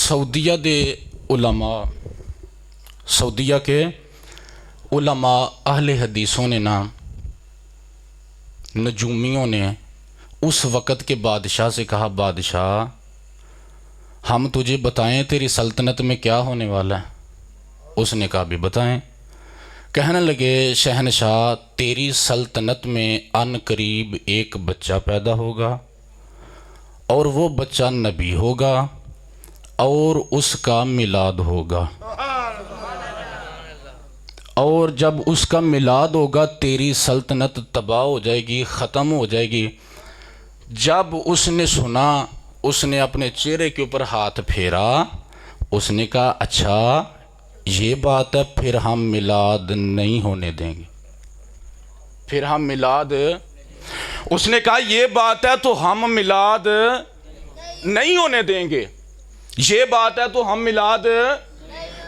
سعودیہ کے علماء اہل حدیثوں نے نجومیوں نے اس وقت کے بادشاہ سے کہا، بادشاہ ہم تجھے بتائیں تیری سلطنت میں کیا ہونے والا ہے؟ اس نے کہا بھی بتائیں۔ کہنے لگے شہنشاہ تیری سلطنت میں ان قریب ایک بچہ پیدا ہوگا اور وہ بچہ نبی ہوگا اور اس کا میلاد ہوگا، اور جب اس کا میلاد ہوگا تیری سلطنت تباہ ہو جائے گی، ختم ہو جائے گی۔ جب اس نے سنا اس نے اپنے چہرے کے اوپر ہاتھ پھیرا، اس نے کہا اچھا یہ بات ہے، پھر ہم میلاد نہیں ہونے دیں گے، پھر ہم میلاد، اس نے کہا یہ بات ہے تو ہم میلاد نہیں ہونے دیں گے، یہ بات ہے تو ہم میلاد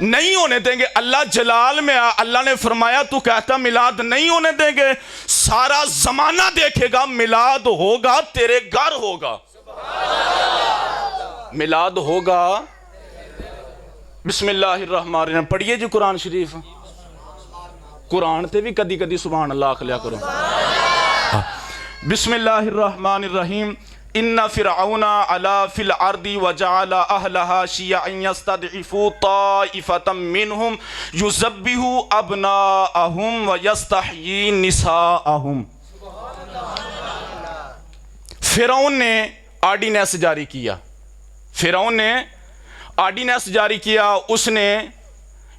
نہیں ہونے دیں گے۔ اللہ جلال میں اللہ نے فرمایا تو کہتا میلاد نہیں ہونے دیں گے، سارا زمانہ دیکھے گا میلاد ہوگا، تیرے گھر ہوگا، میلاد ہوگا۔ بسم اللہ الرحمن الرحیم پڑھیے جی قرآن شریف، قرآن تے بھی کدی کدی سبحان اللہ کھلیا کرو۔ بسم اللہ الرحمن الرحیم ان فرعون علا فی الارض وجعل اہلہا شیعا یستضعف طائفۃ منہم یذبح ابناءہم ویستحیی نساءہم۔ فرعون نے آرڈیننس جاری کیا، فرعون نے آرڈیننس جاری کیا، اس نے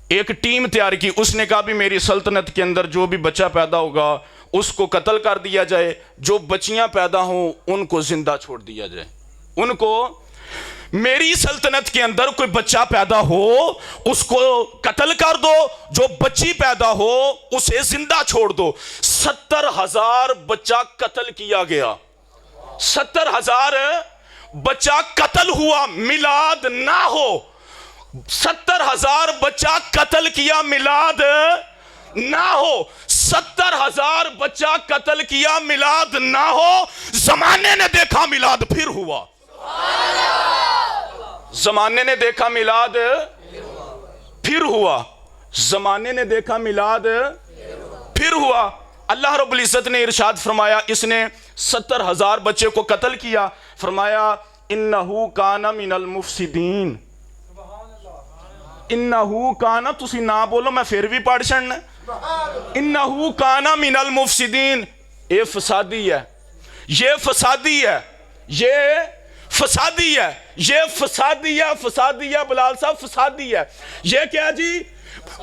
ایک ٹیم تیار کی، اس نے کہا بھی میری سلطنت کے اندر جو بھی بچہ پیدا ہوگا اس کو قتل کر دیا جائے، جو بچیاں پیدا ہوں ان کو زندہ چھوڑ دیا جائے، ان کو میری سلطنت کے اندر کوئی بچہ پیدا ہو اس کو قتل کر دو، جو بچی پیدا ہو اسے زندہ چھوڑ دو۔ 70,000 بچہ قتل کیا گیا، 70,000 بچہ قتل ہوا، میلاد نہ ہو، 70,000 بچہ قتل کیا، میلاد نہ ہو، 70,000 بچہ قتل کیا، میلاد نہ ہو۔ زمانے نے دیکھا میلاد پھر ہوا، زمانے نے دیکھا میلاد پھر ہوا، زمانے نے دیکھا میلاد پھر ہوا۔ اللہ رب العزت نے ارشاد فرمایا، اس نے 70,000 بچے کو قتل کیا، فرمایا انہو کان من المفسدین، انہو کان، تسی نہ بولو میں پھر بھی پڑھ چھڑنا، انہو کان من المفسدین، یہ فسادی ہے، یہ فسادی ہے، یہ فسادی ہے، یہ فسادی ہے، فسادی ہے بلال صاحب، فسادی ہے۔ یہ کیا جی؟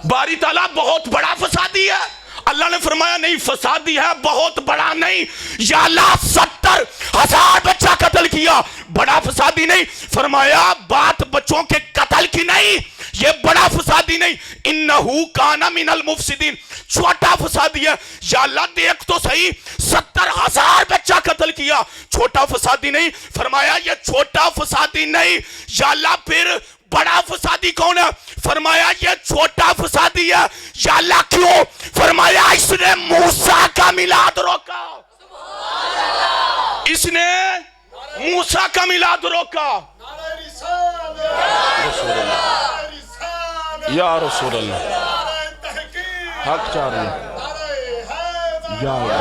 باری تعالیٰ بہت بڑا فسادی ہے۔ اللہ نے فرمایا نہیں فسادی ہے، بہت بڑا نہیں، یا اللہ 70,000 بچہ قتل کیا، بڑا فسادی نہیں۔ فرمایا بات بچوں کے قتل کی نہیں، یہ بڑا فسادی نہیں، انہو کان من المفسدین، چھوٹا فسادی ہے۔ یا اللہ دیکھ تو صحیح، 70,000 بچہ قتل کیا، چھوٹا فسادی نہیں۔ فرمایا یہ چھوٹا فسادی نہیں، یا اللہ پھر بڑا فسادی کون ہے؟ فرمایا یہ چھوٹا فسادی ہے۔ یا اللہ کیوں؟ فرمایا اس نے موسیٰ کا میلاد روکا، اس نے موسیٰ کا میلاد روکا۔ یا رسول اللہ حق چاہ رہے ہیں، یا اللہ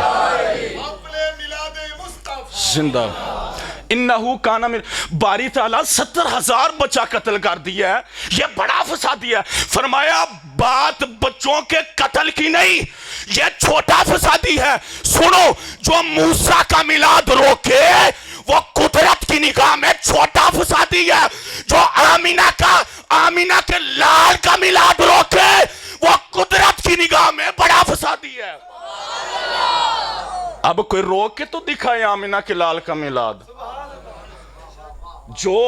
زندہ انہو کانا من، باری تعالیٰ 70,000 بچہ قتل کر دیا ہے، یہ بڑا فسادی ہے۔ فرمایا بات بچوں کے قتل کی نہیں، یہ چھوٹا فسادی ہے۔ سنو، جو موسیٰ کا میلاد روکے وہ قدرت کی نگاہ میں چھوٹا فسادی ہے، جو آمینہ کے لال کا میلاد روکے وہ قدرت کی نگاہ میں بڑا فسادی ہے۔ اب کوئی روک کے تو دکھائے آمینہ کے لال کا میلاد، جو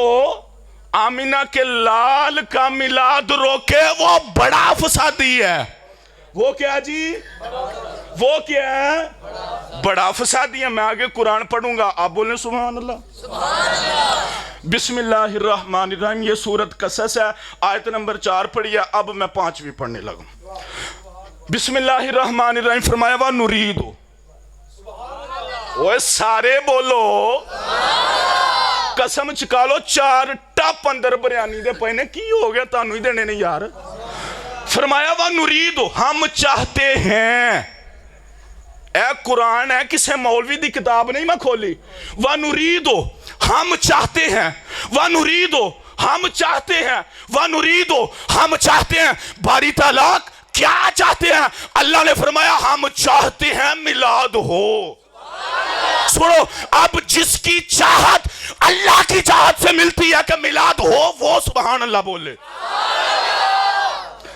آمینہ کے لال کا میلاد روکے وہ بڑا فسادی ہے۔ وہ کیا جی؟ وہ کیا ہے؟ بڑا فسادی ہے۔ میں آگے قرآن پڑھوں گا، آپ بولیں سبحان اللہ۔ بسم اللہ الرحمن الرحیم، یہ سورت قصص ہے، آیت نمبر 4 پڑھی ہے، اب میں 5ویں پڑھنے لگوں۔ بسم اللہ الرحمن الرحیم، فرمایا وَنُرِيدُ، وہ سارے بولو، قسم چکالو، 4 टप अंदर बरियानी दे पए ने, की हो गया तानू ही देने ने यार। फरमाया वा नुरीदो, हम चाहते हैं, ए कुरान है, किसे मौलवी दी किताब नहीं मैं खोली। वा नुरीदो, हम चाहते हैं, वा नुरीदो हम चाहते हैं, वा नुरीदो हम चाहते हैं। बारी तालाक क्या चाहते हैं? अल्लाह ने फरमाया हम चाहते हैं मिलाद हो। सुनो, अब जिसकी चाहत अल्लाह की चाहत से मिलती है कि मिलाद हो, वो सुभान अल्लाह बोले।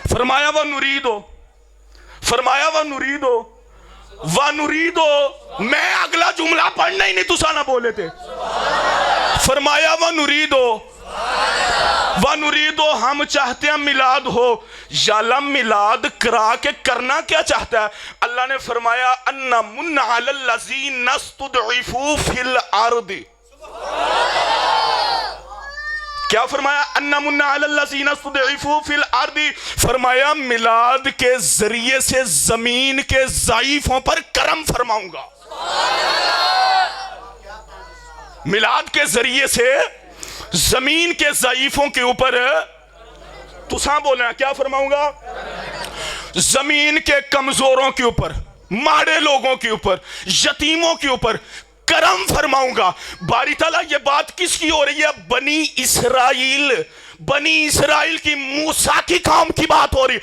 फरमाया व नुरीदो, फरमाया व नुरीदो, व नुरीदो, मैं अगला जुमला पढ़ना ही नहीं, तुसा ना बोले थे। फरमाया व नुरीदो, व नुरीदो हम चाहते हैं मिलाद हो। याला मिलाद करा के करना क्या चाहता है? अल्लाह ने फरमाया अन्ना मुन्ना अलल लज़ीन नस्तुदइफू फिल अर्दी। क्या फरमाया? अन्ना मुन्ना अलल लज़ीन नस्तुदइफू फिल अर्दी। फरमाया मिलाद के जरिए से जमीन के ज़ाइफों पर करम फरमाऊंगा। मिलाद के जरिए से जमीन के ज़ाइफों के ऊपर तुसा बोलना क्या फरमाऊंगा? जमीन के कमजोरों के ऊपर, माड़े लोगों के ऊपर, यतीमों के ऊपर करम फरमाऊंगा। बारी ताला ये बात किसकी हो रही है? बनी इसराइल, बनी इसराइल की, मूसा की कौम की बात हो रही।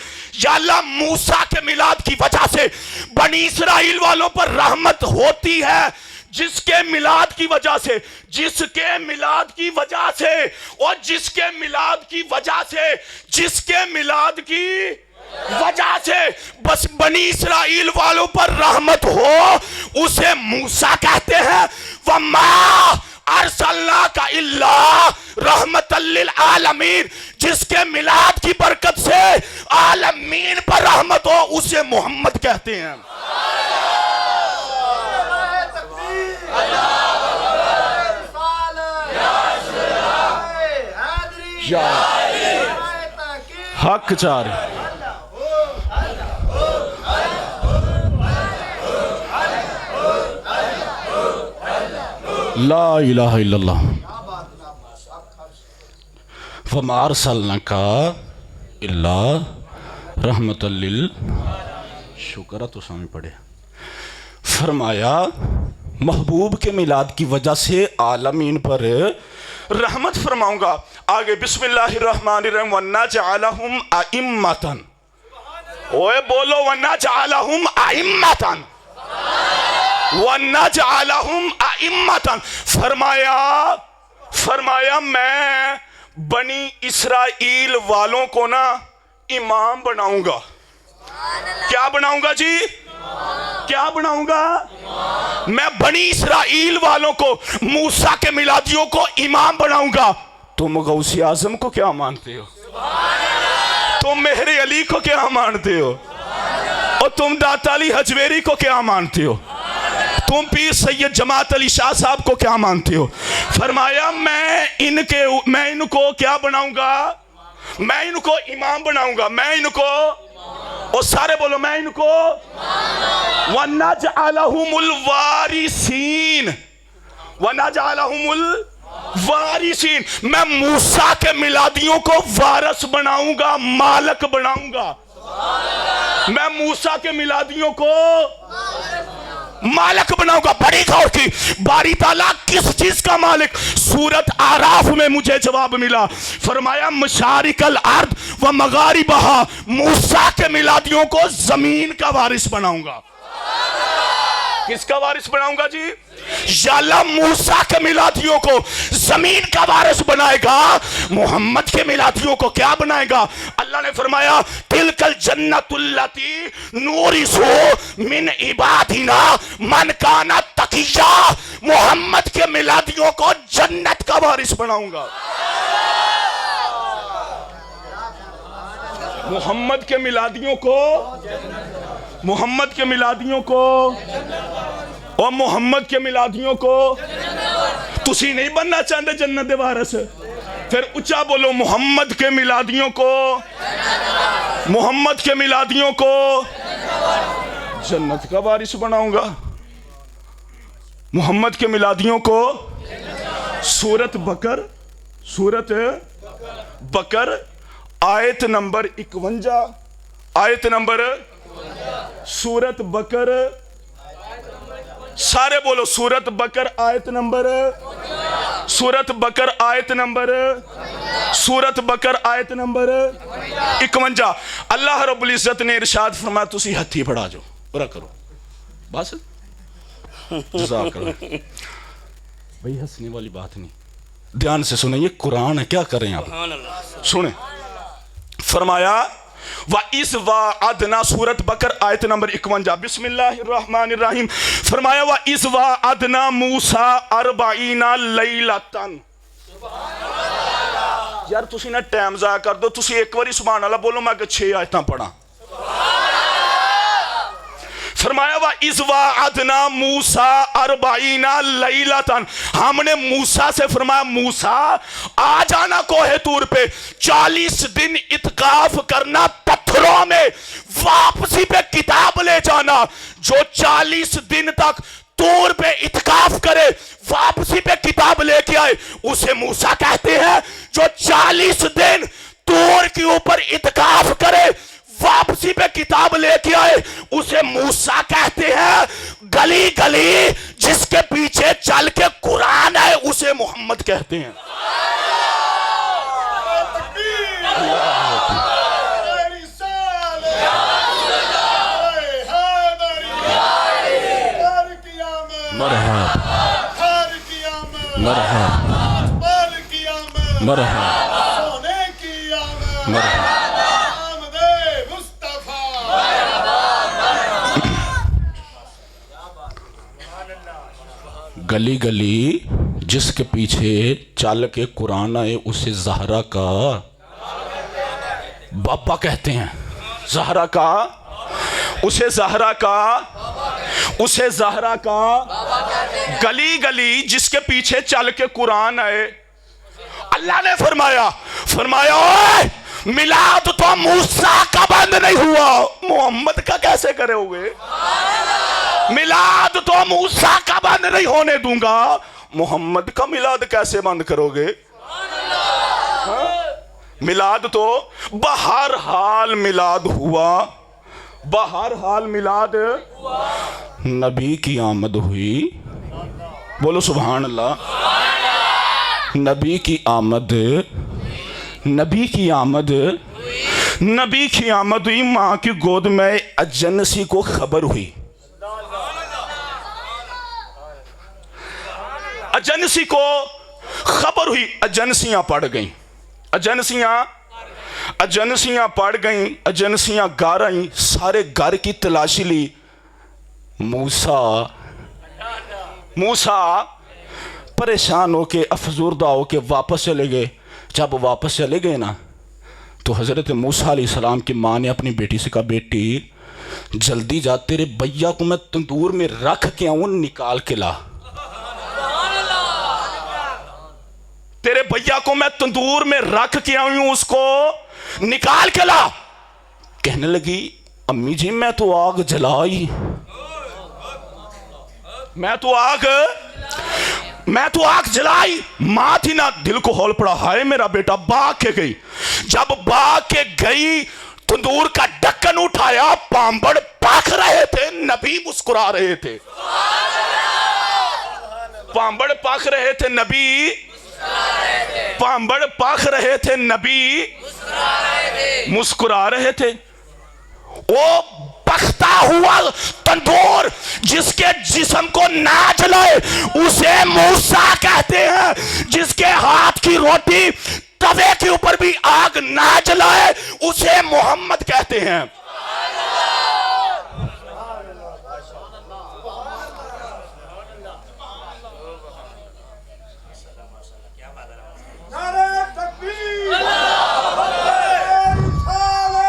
या अल्लाह, मूसा के मिलाद की वजह से बनी इसराइल वालों पर रहमत होती है, जिसके मिलाद की वजह से, जिसके मिलाद की वजह से, और जिसके मिलाद की वजह से, जिसके मिलाद की वजह से बस बनी इसराइल वालों पर रहमत हो, उसे मूसा कहते हैं। वमा अरसलनाका इल्ला रहमतल लिल आलमीन, जिसके मिलाद की बरकत से आलमीन पर रहमत हो, उसे मोहम्मद कहते हैं। हक चार ला इलाहा इल्लल्लाह वमा अरसलनाका इल्ला रहमतल लिल, शुक्र तो समझ पड़े। फरमाया महबूब के मिलाद की वजह से आलमीन पर रहमत फरमाऊंगा। आगे बिस्मिल्लाहिर्रहमानिर्रहीम, वन्ना जअलहुम अइम्मतन, ओए बोलो वन्ना जअलहुम अइम्मतन, वन्ना जअलहुम अइम्मतन। फरमाया, फरमाया मैं बनी इसराइल वालों को ना इमाम बनाऊंगा। क्या बनाऊंगा जी? क्या बनाऊंगा? मैं बनी इसराइल वालों को, मूसा के मिलादियों को इमाम बनाऊंगा। तुम गौसी आजम को क्या मानते हो? तुम मेहरे अली को क्या मानते हो? और तुम दाता अली हजवेरी को क्या मानते हो? तुम पीर सैयद जमात अली शाह साहब को क्या मानते हो? फरमाया मैं इनको क्या बनाऊंगा? मैं इनको इमाम बनाऊंगा। मैं इनको, और सारे बोलो मैं इनको, वनजअलहुमुल वारिसीन, वनजअलहुमुल वारिसीन, मैं मूसा के मिलादियों को वारस बनाऊंगा, मालक बनाऊंगा। मैं मूसा के मिलादियों को मालिक बनाऊंगा। बड़ी गौर की, बारी ताला किस चीज का मालिक? सूरत आराफ में मुझे जवाब मिला। फरमाया मशारिकल अर्द व मगारिबहा, मूसा के मिलादियों को जमीन का वारिस बनाऊंगा। किसका वारिस बनाऊंगा जी? याला मूसा के मिलादियों को जमीन का वारिस बनाएगा, मोहम्मद के मिलादियों को क्या बनाएगा? अल्लाह ने फरमाया तिलकल जन्नतुल्लती नूरिसु मिन इबादिना मन काना तकिया, मोहम्मद के मिलादियों को जन्नत का वारिस बनाऊंगा। मोहम्मद के मिलादियों को, मोहम्मद के मिलादियों को, और मोहम्मद के मिलादियों को तुसी नहीं बनना चाहते जन्नत दे वारिस? फिर ऊंचा बोलो मोहम्मद के मिलादियों को, मोहम्मद के मिलादियों को जन्नत का वारिस बनाऊंगा। मोहम्मद के मिलादियों को सूरत बकर सूरत बकर आयत नंबर 51, आयत नंबर सूरत बकर, सारे बोलो सूरत बकर आयत नंबर, सूरत बकर आयत नंबर, सूरत बकर आयत नंबर 51। अल्लाह रब्बुल इज्जत ने इरशाद फरमाया तुसी हथी फड़ा जो पूरा करो बस। जज़ाकल्लाह। भाई हंसने वाली बात नहीं, ध्यान से सुने, ये कुरान है, क्या करें आप, सुने। फरमाया व इस वादना, सूरत बकर आयत नंबर 51, बिस्मिल्लाहिर्रहमानिर्रहीम। फरमाया व इस वादना मूसा 40 लैलतन। यार तुसी ना टाइम जाया कर दो, तुसी एक बारी सुभान अल्लाह बोलो, मैं 6 आयतां पढ़ा। फरमाया वा इस वादना मूसा 40 लैलतन, हमने मूसा से फरमाया मूसा आ जाना कोहे तूर पे, 40 दिन इत्काफ करना पत्थरों में, वापसी पे किताब ले जाना। जो 40 दिन तक तूर पे इत्काफ करे वापसी पे किताब लेके आए उसे मूसा कहते हैं। जो 40 दिन तूर के ऊपर इत्काफ करे वापसी पे किताब लेके आए उसे मूसा कहते हैं। गली गली जिसके पीछे चल के कुरान है उसे मोहम्मद कहते हैं। गली गली जिसके पीछे चल के कुरान आए उसे ज़हरा का बाबा कहते हैं। ज़हरा का, उसे ज़हरा का, उसे ज़हरा का। गली गली जिसके पीछे चल के कुरान आए, अल्लाह ने फरमाया, फरमाया ओए मिलाद तो मूसा का बंद नहीं हुआ, मोहम्मद का कैसे करे हुए? मिलाद तो मूसा का बंद नहीं होने दूंगा, मोहम्मद का मिलाद कैसे बंद करोगे? मिलाद तो बहर हाल मिलाद हुआ, बहर हाल मिलाद, नबी की आमद हुई, बोलो सुभान अल्लाह। नबी की आमद, नबी की आमद, नबी की आमद हुई, माँ की गोद में अजनसी को खबर हुई, एजेंसी को खबर हुई, एजेंसियां पड़ गईं, एजेंसियां पड़ गईं, एजेंसियां घर आई, सारे घर की तलाशी ली। मूसा परेशान होके अफजूरदा होके वापस चले गए। जब वापस चले गए ना तो हजरत मूसा अलैहिस्सलाम की माँ ने अपनी बेटी से कहा, बेटी जल्दी जा, तेरे भैया को मैं तंदूर में रख के आऊं, निकाल के ला। तेरे भैया को मैं तंदूर में रख के आई हूं, उसको निकाल के ला। कहने लगी, अम्मी जी मैं तो आग जलाई, मैं तो आग जलाई। मां थी ना, दिल को हौल पड़ा, हाय मेरा बेटा। भाग के गई, जब भाग के गई तंदूर का ढक्कन उठाया, पांबड़ पाख रहे थे, नबी मुस्कुरा रहे थे। पांबड़ पाख रहे थे, नबी पांबड़ पाख रहे थे, नबी मुस्कुरा रहे थे। वो पकता हुआ तंदूर जिसके जिस्म को ना जलाए उसे मूसा कहते हैं। जिसके हाथ की रोटी तवे के ऊपर भी आग ना जलाए उसे मोहम्मद कहते हैं।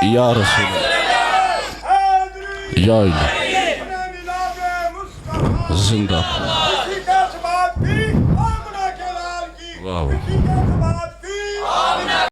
या रसूल या जिंदा वाह।